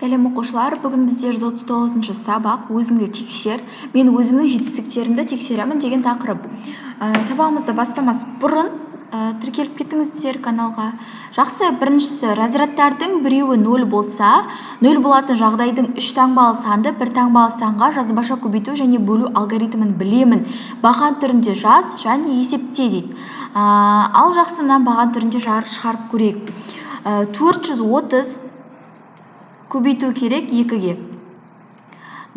Сәлем оқушылар, бүгін бізде 139-шы сабақ өзіңді тексер. Мен өзімнің жетістіктерімді тексеремін деген тақырып. Сабағымызды бастамас бұрын тіркеліп кеттіңіздер каналға. Жақсы, біріншісі, разрядтардың біреуі 0 болса, 0 болатын жағдайдың 3 таңбалы санды 1 таңбалы санға жазбаша көбейту және бөлу алгоритмін білемін. Баған түрінде жаз және есепте дейді. Ал жақсынан баған түрінде шығарып көрейік. 430 көбейту керек 2-ге.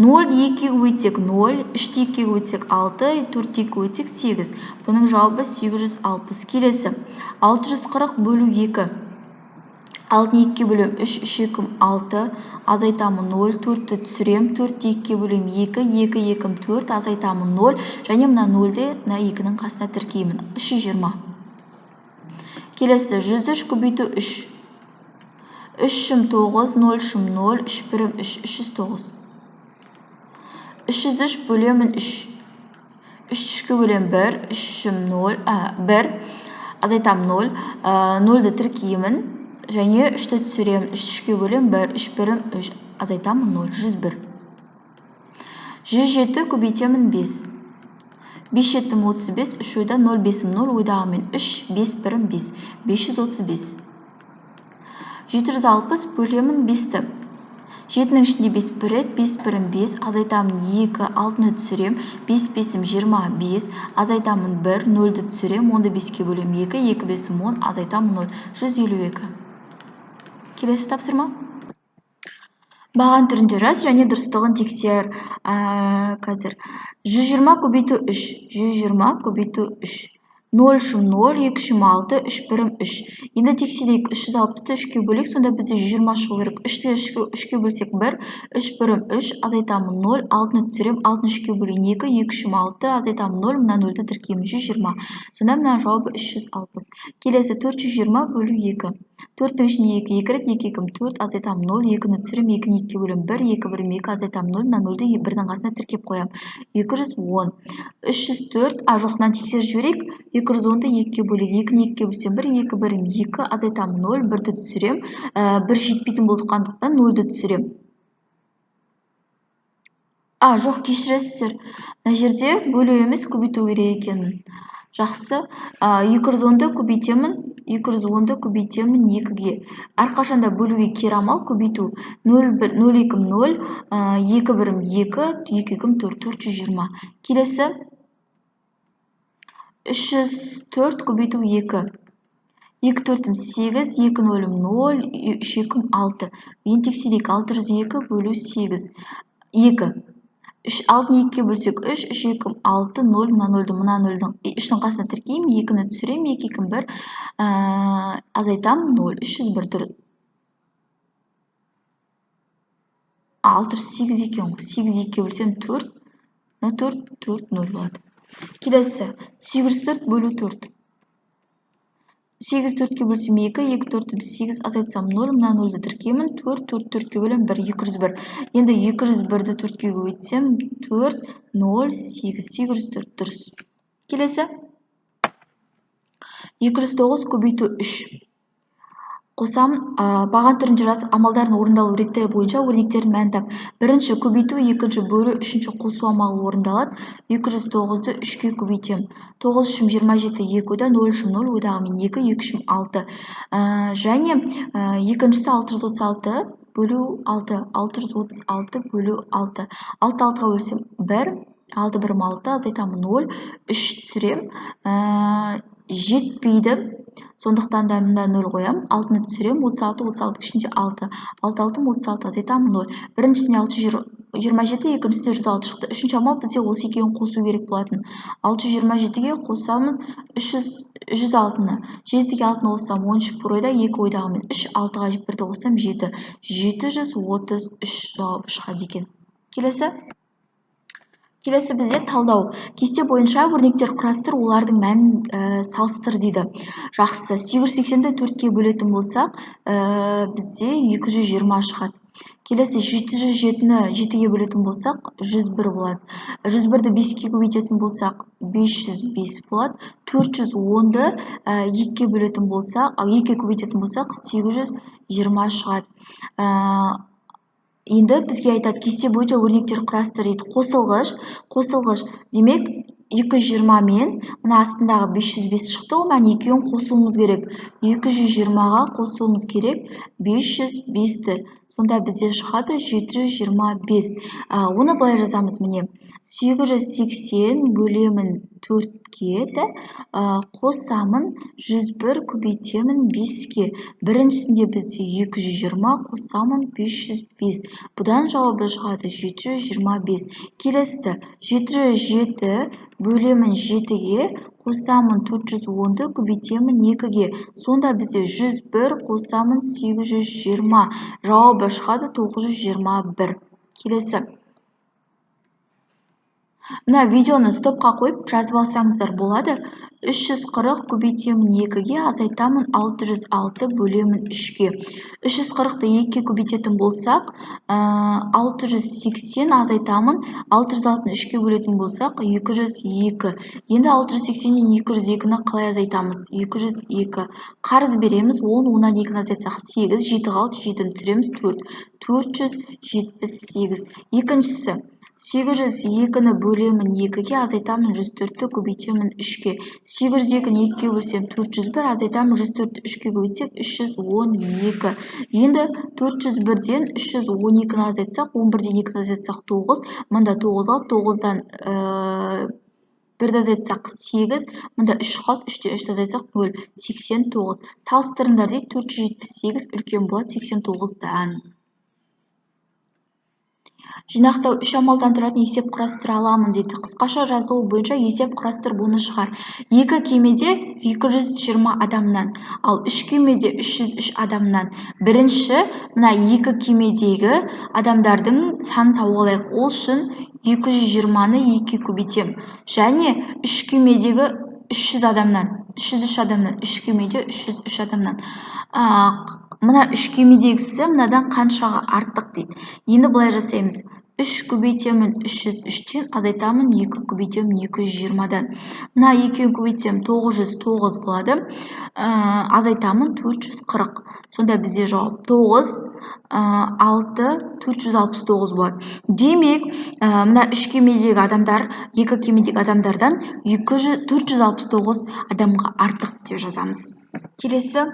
0-ді 2-ге көбейтсек 0, 3-ді 2-ге көбейтсек 6, 4-ді 2-ге көбейтсек 8. Бұның жауабы 860. Келесі. 640 бөлу 2. 6-ны 2-ге бөлем 3, 3 2 6, азайтамын 0, 4-ті түсірем, 4-ді 2-ге бөлем 2, 2 2 4, азайтамын 0, және мына 0-ді 2-нің қасына тіркеймін. 320. Келесі. 103 көбейту 3. 3-шім 9, 0-шім 0, 3-бірім 3, 309. 303 бөлемін 3. 3-3-ке бөлем 1, 3-шім 0, 1, азайтам 0, 0-ді тіркеймін, және 3-ті түсірем, 3-3-ке бөлем 1, 3-бірім 3, азайтамын 0, 101. 107 көбейтемін 5. 5 7 35, 3 ойда 0, 5 0, ойдағымен 3, 5 бірім 5, 535. 760 бөлемін 5-ті. 7-нің ішінде 5 бірет, 5 бірім 5, азайтамын 2, 6-ны түсірем, 5 5-ім 25, азайтамын 1, 0-ді түсірем, 10-ды 5-ке бөлем 2, 2 5-ім 10, азайтамын 0, 152. Келесі тапсырма. Баған түрінде жаз және дұрыстығын тексер. Қазір 120 көбейту 3, 120 көбейту 3. 0-шім 0, 2-шім 6, 3-бірім 3. Енді тексерейік, 360-ті 3-ке бөлек, сонда бізде 120 шығу керек. 3-ті 3-ке бөлсек 1, 3-бірім 3, азайтамын 0, 6-ны түсірем, 6-ны 3-ке бөлен 2, 2-шім 6, азайтамын 0, мына 0-ді тіркеймін, 120. Сонда мына жауабы 360. Келесі 420 бөлу 2. 4-дің ішіне 2, 2 рет, 2 2 4, азайтамын 0, 2-ні түсірем, 2-ні 2-ке бөлем 1, 2 бірім 2, азайтамын 0, мына 0-ді 1-дің қасына тіркеп қоям. 210. 304, жоқтан тексер жіберейік. 210-ды 2-ке бөлек, 2-ні 2-ке бөлсем 1, 2 бірім 2, азайтамын 0, 1-ді түсірем, 1 жетпейтін болдыққандықтан 0-ді түсірем. Жоқ, кешіресіздер. Мына жерде бөлу емес, көбейту керек екенін. Жақсы. 210-ды көбейтемін, 210-ды көбейтемін 2-ге. Әрқашанда бөлуге кері амал көбейту. 0 2 0, 2 бірім 2, 2 2 4, 420. Келесі 304 көбейту 2. 2 4-ім 8, 2 0-ім 0, 3 2 6. Енді тексерейік, 602 бөлу 8. 2. 6-ны 2-ке бөлсек 3, 3 2 6, 0, мына 0-ді, мына 0-дің 3-дің қасына тіркеймін, 2-ні түсірем, 2 2 1, азайтам 0, 301 тұр. 608 екен ғой, 8 2-ке бөлсем 4, 4, 4, 0 болады. Келесі, 804 бөлу 4. 8 4-ке бөлсем 2, 2 4-ім 8, азайтсам 0, мына 0-ді тіркеймін, 4, 4, 4-ке бөлем 1, 201. Енді 201-ді 4-ке көбейтсем 4, 0, 8, 804 дұрыс. Келесі 209 көбейту 3. Қосам, баған түрінде жазып, амалдарын орындалу реттері бойынша өрнектерін мән тап. Бірінші көбейту, екінші бөлу, үшінші қосу амалы орындалады. 209-ды 3-ке көбейтем. 9-шім 27, 2-да 0-шім 0, ойдағымен 2, 2-шім 6. Және екіншісі 636 бөлу 6. 636 бөлу 6. 6 6-ға бөлсем 1, 6 бірім 6, азайтамын 0, 3 түсірем, жетпейді. Сондықтан да мында 0 қоям, 6-ны түсірем, 36, 36 ішінде 6. 6 6 36, азайтамын 0. Біріншісіне 627, екіншісіне 106 шықты. Үшінші амал бізде осы екеуін қосу керек болатын. 627-ге қосамыз 106-ны. 7-ге 6-ны қоссам 13 бір ойда, 2 ойдағымен 3, 6-ға 1-ді қоссам 7. 733 жауабы шығады екен. Келесі бізде талдау. Кесте бойынша өрнектер құрастыр, олардың мәнін салыстыр дейді. Жақсы, 880-ді 4-ке бөлетін болсақ, бізде 220 шығады. Келесі 707-ні 7-ге бөлетін болсақ, 101 болады. 101-ді 5-ке көбейтетін болсақ, 505 болады. 410-ды 2-ке бөлетін болсақ, 2-ке көбейтетін болсақ, 820 шығады. енді бізге айтады кесте бойынша өрнектер құрастыр дейді. Қосылғыш. Демек 220 мен мына астындағы 505 шықты ғой, мәне екеуін қосуымыз керек. 220-ға қосуымыз керек 505-ті. Сонда бізде шығады 725. Оны былай жазамыз міне. 880 бөлемін 4-ке, қосамын 101 көбейтемін 5-ке. Біріншісінде бізде 220 қосамын 505. Бұдан жауабы шығады 725. Келесі 707 бөлемін 7-ге, қосамын 410-ды көбейтемін 2-ге. Сонда бізде 101 қосамын 820. Жауабы шығады 921. Келесі. Мына видеоны стопқа қойып жазып алсаңыздар болады. 340 көбейтемін 2-ге, азайтамын 606 бөлемін 3-ге. 340-ты 2-ге көбейтетін болсақ, 680 азайтамын 606-ны 3-ге бөлетін болсақ, 202. Енді 680-нен 202-ні қалай азайтамыз? 202. Қарыз береміз, 10, 10-нан 2-ні азайтсақ 8, 7 қалды, 7-ні түсіреміз 4. 478. Екіншісі. 802-ні бөлемін 2-ге, азайтамын 104-ті көбейтемін 3-ге. 802-ні 2-ге бөлсем 401, азайтамын 104-ті 3-ге көбейтсек 312. Енді 401-ден 312-ні азайтсақ, 11-ден 2-ні азайтсақ 9, мында 9 қалды, 9-дан 1-ді азайтсақ 8, мында 3 қалды, 3-тен 3-ді азайтсақ 0, 89. Салыстырыңдар дейді, 478 үлкен болады 89-дан. Жинақтау 3 амалдан тұратын есеп құрастыра аламын дейді. Қысқаша жазылу бойынша есеп құрастырып оны шығар. 2 кемеде 220 адамнан, ал 3 кемеде 303 адамнан. Бірінші, мына 2 кемедегі адамдардың санын тауып алайық. Ол үшін 220-ны 2-ге көбейтем. Және 3 кемедегі 300 адамнан, 303 адамнан, 3 кемеде 303 адамнан. Мына 3 кемедегісі мынадан қаншаға артық дейді. Енді былай жасаймыз. 3 көбейтемін 303-тен, азайтамын 2 көбейтемін 220-дан. Мына 2-ні көбейтсем 909 болады. Азайтамын 440. Сонда бізде жауап 9, 6, 469 болады. Демек, мына 3 кемедегі адамдар, 2 кемедегі адамдардан 469 адамға артық деп жазамыз. Келесі.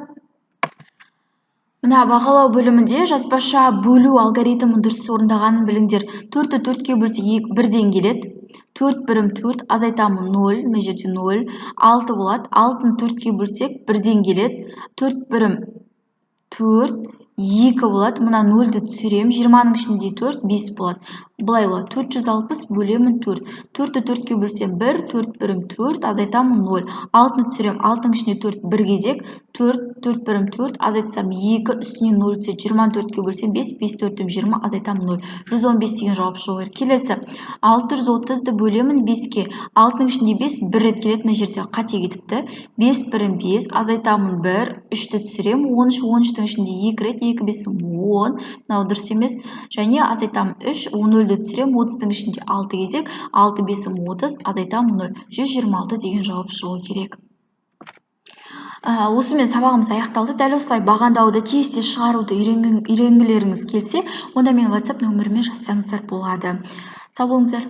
Мына бағалау бөлімінде жазбаша бөлу алгоритмін дұрыс орындағанын біліңдер. 4-ті 4-ке бөлсе 1-ден келеді. 4 бірім 4, азайтамын 0, мына жерде 0. 6 болады. 6-ны 4-ке бөлсек 1-ден келеді. 4 бірім 4, 2 болады. Мына 0-ді түсірем. 20-ның ішінде 4, 5 болады. Бұлай болады. 460 бөлемін 4. 4-ті 4-ке бөлсем 1, 4 бірім 4, азайтамын 0. 6-ны түсірем. 6-ның ішінде 4, 1 кезек. 4 бірім 4, азайтсам 2, үстіне 0 түседі. 24-ке бөлсем 5, 5 4-ім 20, азайтамын 0. 115 деген жауап шығу керек. Келесі. 630-ды бөлемін 5-ке. 6-ның ішінде 5, 1 рет келеді. Мына жерде қате кетіпті. 5 бірім 5, азайтамын 1, 3-ті түсірем. 13, 13-тің ішінде 2 рет, 2 5-ім 10. Мынау дұрыс емес. Және азайтамын 3, 10-ді түсірем. 30-тың ішінде 6 кезек. 6 5-ім 30, азайтамын 0. 126 деген жауап шығу керек. Осымен сабағымыз аяқталды. Дәл осылай бағандауды, тез шығаруды үйренгілеріңіз келсе, онда мен WhatsApp нөміріме жазсаңыздар болады. Сау болыңыздар.